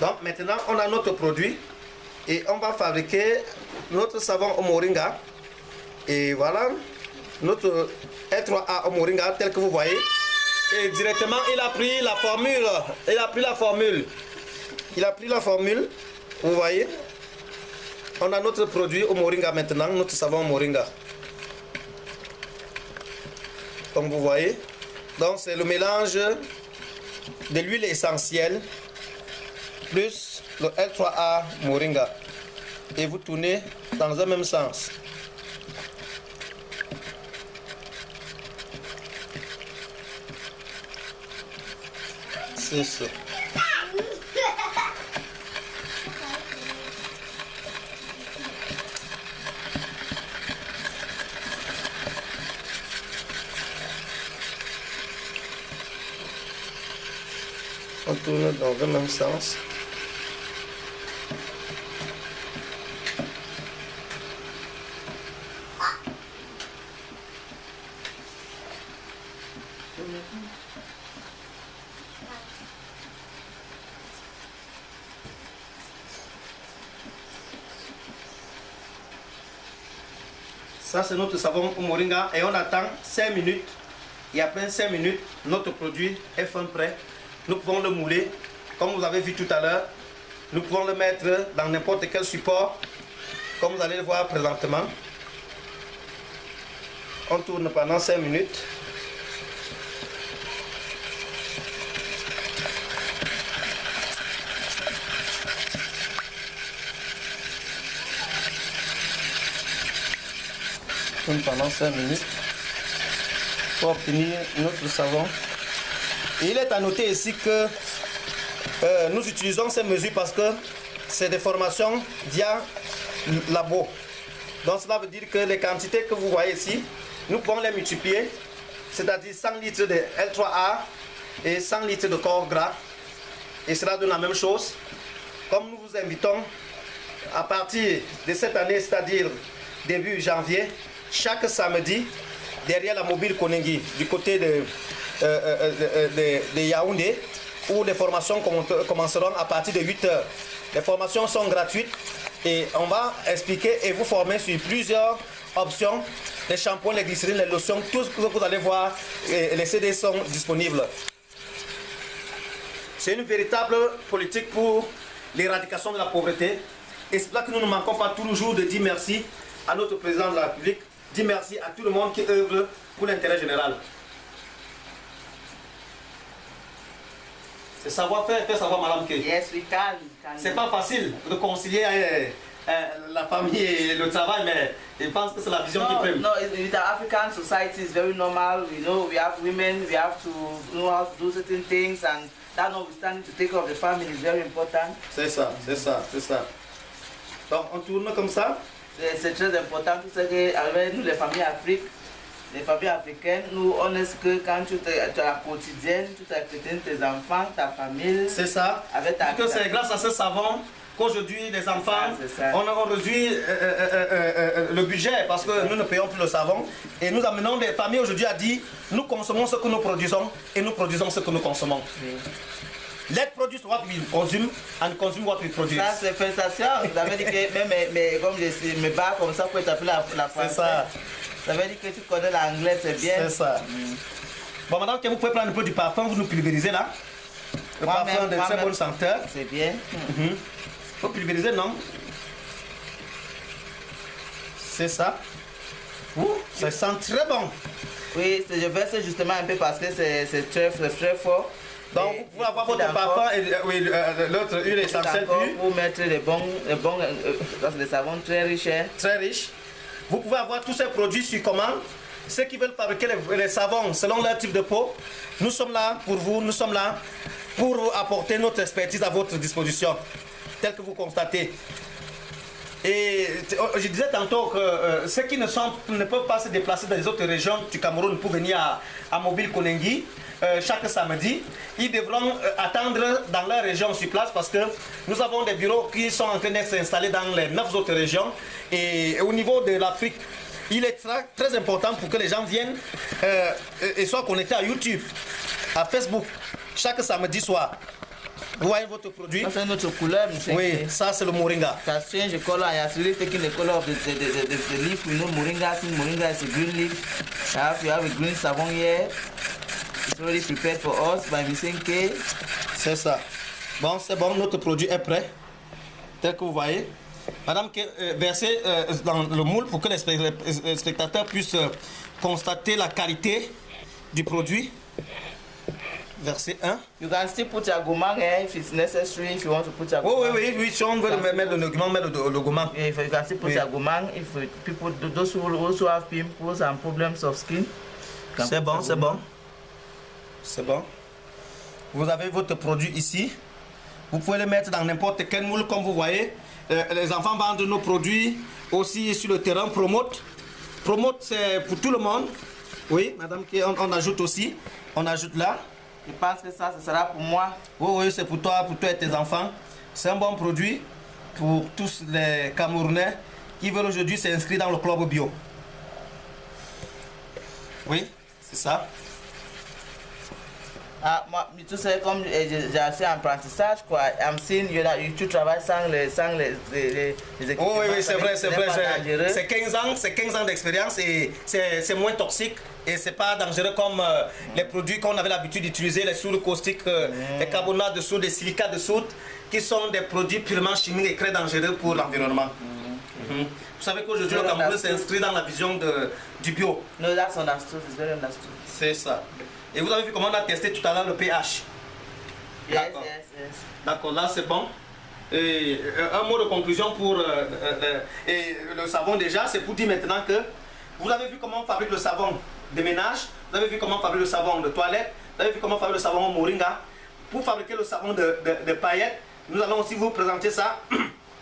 Donc maintenant, on a notre produit et on va fabriquer notre savon au moringa. Et voilà, notre L3A au moringa tel que vous voyez. Et directement, il a pris la formule. Vous voyez. On a notre produit au moringa maintenant, notre savon au moringa. Comme vous voyez. Donc c'est le mélange de l'huile essentielle plus le L3A moringa. Et vous tournez dans un même sens. C'est ça. On tourne dans le même sens. Ça, c'est notre savon au moringa et on attend 5 minutes. Et après 5 minutes, notre produit est fin prêt. Nous pouvons le mouler, comme vous avez vu tout à l'heure. Nous pouvons le mettre dans n'importe quel support, comme vous allez le voir présentement. On tourne pendant 5 minutes. Pendant 5 minutes pour obtenir notre savon. Et il est à noter ici que nous utilisons ces mesures parce que c'est des formations via labo. Donc cela veut dire que les quantités que vous voyez ici, nous pouvons les multiplier, c'est-à-dire 100 litres de L3A et 100 litres de corps gras. Et cela donne la même chose. Comme nous vous invitons à partir de cette année, c'est-à-dire début janvier, chaque samedi, derrière la mobile Konengi, du côté de Yaoundé, où les formations commenceront à partir de 8 heures. Les formations sont gratuites et on va expliquer et vous former sur plusieurs options, les shampoings, les glycérines, les lotions, tout ce que vous allez voir, les CD sont disponibles. C'est une véritable politique pour l'éradication de la pauvreté et c'est là que nous ne manquons pas toujours de dire merci à notre président de la République. Dis merci à tout le monde qui œuvre pour l'intérêt général. C'est savoir-faire, faire savoir, madame, que c'est pas facile de concilier la famille et le travail, mais je pense que c'est la vision qui prime. No, in the African society is very normal. You know, we have women, we have to know how to do certain things, and that notwithstanding, to take care of the family is very important. C'est ça, c'est ça, c'est ça. Donc on tourne comme ça. C'est très important tout ce que avec nous les familles africaines, nous on est que quand tu es à la quotidienne, tu t'entretènes tes enfants, ta famille. C'est ça. Parce que c'est grâce à ce savon qu'aujourd'hui les enfants, on réduit le budget parce que nous ne payons plus le savon et nous amenons les familles aujourd'hui à dire nous consommons ce que nous produisons et nous produisons ce que nous consommons. Oui. Let's produce what we consume and consume what we produce. Ça c'est félicitations. Vous avez dit que même comme je me bats comme ça pour t'appeler la française. C'est ça. Ça veut dire que tu connais l'anglais, c'est bien. C'est ça. Bon, madame, vous pouvez prendre un peu du parfum, vous nous pulvérisez là. Le parfum de très bonne senteur. C'est bien. Vous pulvérisez, non? C'est ça. Ça sent très bon. Oui, je verse justement un peu parce que c'est très fort. Donc vous pouvez avoir votre parfum et l'autre huile essentielle pure. Vous mettre des savons très riches. Très riches. Vous pouvez avoir tous ces produits sur commande. Ceux qui veulent fabriquer les savons selon leur type de peau, nous sommes là pour vous, nous sommes là pour apporter notre expertise à votre disposition, tel que vous constatez. Et je disais tantôt que ceux qui ne peuvent pas se déplacer dans les autres régions du Cameroun pour venir à Mobile Konengi, chaque samedi, ils devront attendre dans leur région sur place parce que nous avons des bureaux qui sont en train d'être installés dans les 9 autres régions. Et au niveau de l'Afrique, il est très important pour que les gens viennent et soient connectés à YouTube, à Facebook, chaque samedi soir. Vous voyez votre produit? Ça c'est notre couleur, monsieur. Oui, ça c'est le moringa. Ça change the color. I actually taking the color of the leaf. We know moringa. Since moringa is a green leaf, you have a green savon here. It's already prepared for us by Monsieur K. C'est ça. Bon, c'est bon, notre produit est prêt. Tel que vous voyez. Madame, versez dans le moule pour que les spectateurs puissent constater la qualité du produit. Verset 1. You can still put your gomang here if it's necessary, if you want to put your Oh, gomang. oui, si on veut mettre le gomang. Yeah, if you can still put your gomang, if people, those who also have pimples and problems of skin. C'est bon, c'est bon. C'est bon. Vous avez votre produit ici. Vous pouvez le mettre dans n'importe quel moule, comme vous voyez. Les enfants vendent nos produits aussi sur le terrain. Promote. Promote, c'est pour tout le monde. Oui, madame, on ajoute aussi. On ajoute là. Je pense que ça, ce sera pour moi. Oui, c'est pour toi et tes enfants. C'est un bon produit pour tous les Camerounais qui veulent aujourd'hui s'inscrire dans le club bio. Oui, c'est ça. Ah, moi, tu sais, comme j'ai fait un apprentissage, quoi. I'm seeing tu travailles sans les équipements. Oh, oui, c'est vrai, c'est vrai. Dangereux. C'est 15 ans d'expérience et c'est moins toxique et c'est pas dangereux comme les produits qu'on avait l'habitude d'utiliser, les soudes caustiques, les carbonates de soude, les silicates de soude, qui sont des produits purement chimiques et très dangereux pour l'environnement. Vous savez qu'aujourd'hui, le Cameroun s'inscrit dans la vision du bio. No, that's understood. It's very understood. C'est ça. Et vous avez vu comment on a testé tout à l'heure le pH. Yes. D'accord, là c'est bon. Et un mot de conclusion pour le savon déjà, c'est pour dire maintenant que vous avez vu comment on fabrique le savon de ménage, vous avez vu comment on fabrique le savon de toilette, vous avez vu comment on fabrique le savon au moringa. Pour fabriquer le savon de paillettes, nous allons aussi vous présenter ça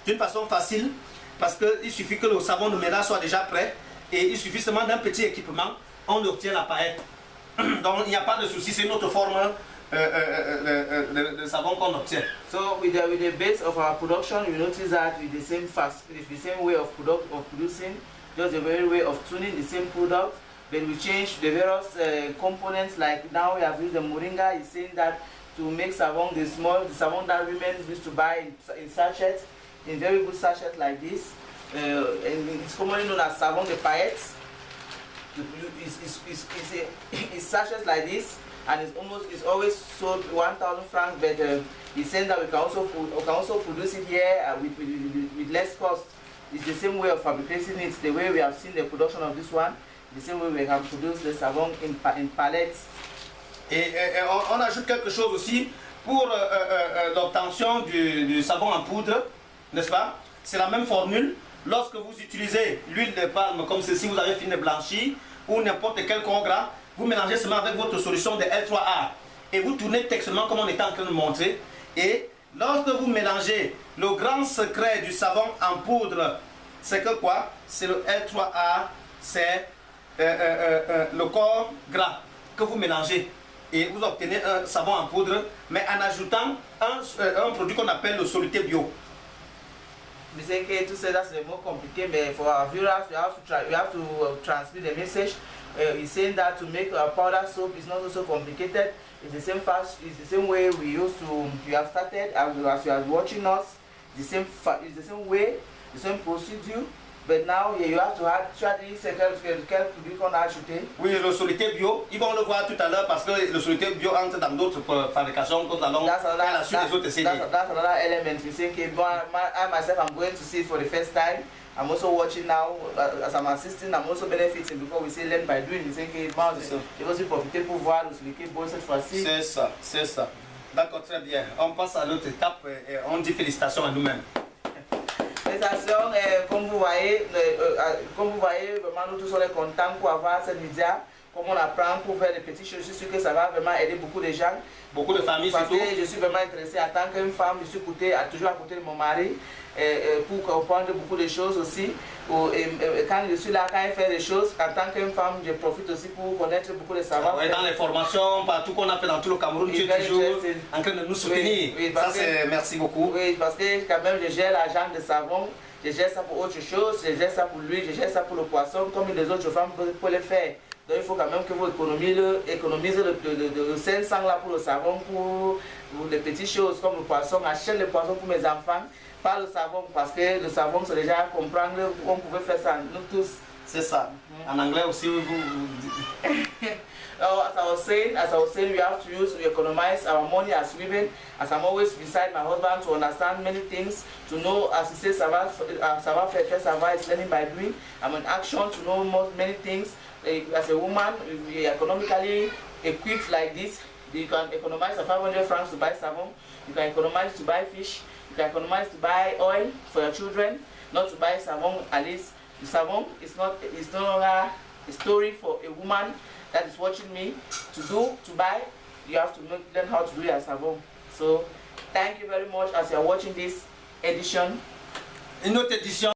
d'une façon facile parce qu'il suffit que le savon de ménage soit déjà prêt et il suffit seulement d'un petit équipement, on obtient la paillette. Donc il n'y a pas de souci, c'est une autre forme de savon qu'on obtient. So with the base of our production, you notice that with the same way of producing, just the very way of tuning the same product, then we change the various components. Like now we have used the moringa. He's saying that to make savon, the savon that women used to buy in sachets, in very good sachets like this, and it's commonly known as savon de paillettes. It's sachets like this, and it's always sold 1,000 francs. But he's saying that we can also produce it here with less cost. It's the same way of fabricating it. The way we have seen the production of this one, the same way we can produce the savon in palettes. Et on ajoute quelque chose aussi pour l'obtention du savon en poudre, n'est-ce pas? C'est la même formule. Lorsque vous utilisez l'huile de palme comme ceci, vous avez fini de blanchir, ou n'importe quel corps gras, vous mélangez seulement avec votre solution de L3A. Et vous tournez textuellement comme on était en train de montrer. Et lorsque vous mélangez, le grand secret du savon en poudre, c'est que quoi? C'est le L3A, c'est le corps gras que vous mélangez. Et vous obtenez un savon en poudre, mais en ajoutant un produit qu'on appelle le soluté bio. We say to say that's more complicated, but for our viewers, we have to transmit the message. He's saying that to make our powder soap is not so complicated. It's the same way we have started, as you are watching us. It's the same way, the same procedure. But now you have to add quel produit qu'on a ajouté. Oui, le soluté bio, ils vont le voir tout à l'heure parce que le soluté bio entre dans d'autres fabrications qu'on allons faire la suite des autres séries. That's another element. We say, okay, I myself, I'm going to see it for the first time. I'm also watching now, as I'm assisting, I'm also benefiting because we say learn by doing. We say, okay, je vais aussi profiter pour voir le soluté bio cette fois-ci. C'est ça. D'accord, très bien. On passe à l'autre étape et on dit félicitations à nous-mêmes. Comme vous voyez, vraiment nous tous on est contents pour avoir cette média, comme on apprend pour faire des petites choses. Je suis sûr que ça va vraiment aider beaucoup de gens. Beaucoup de familles surtout. Je suis vraiment intéressée en tant qu'une femme, je suis toujours à côté de mon mari pour comprendre beaucoup de choses aussi. Quand je suis là, quand il fait des choses, en tant qu'une femme, je profite aussi pour connaître beaucoup de savoir. Dans les formations, partout qu'on a fait dans tout le Cameroun, tu es toujours en train de nous soutenir. Oui, ça c'est merci beaucoup. Oui, parce que quand même je gère l'argent de savon, je gère ça pour autre chose, je gère ça pour l'huile, je gère ça pour le poisson, comme les autres femmes peuvent le faire. Donc il faut quand même que vous économisez le 500 là pour le savon, pour les petites choses comme le poisson, achète le poisson pour mes enfants, pas le savon, parce que le savon c'est déjà comprendre, on pouvait faire ça, nous tous. C'est ça. En anglais aussi, As I was saying, we have to economize our money as women. As I'm always beside my husband to understand many things, to know, as he says, Sava is learning by doing. I'm in action to know many things. As a woman, we are economically equipped like this. You can economize 500 francs to buy savon. You can economize to buy fish. You can economize to buy oil for your children. Not to buy savon, at least. The savon is no longer a story for a woman that is watching me to buy. You have to learn how to do your savon. So thank you very much as you are watching this edition. Une autre édition.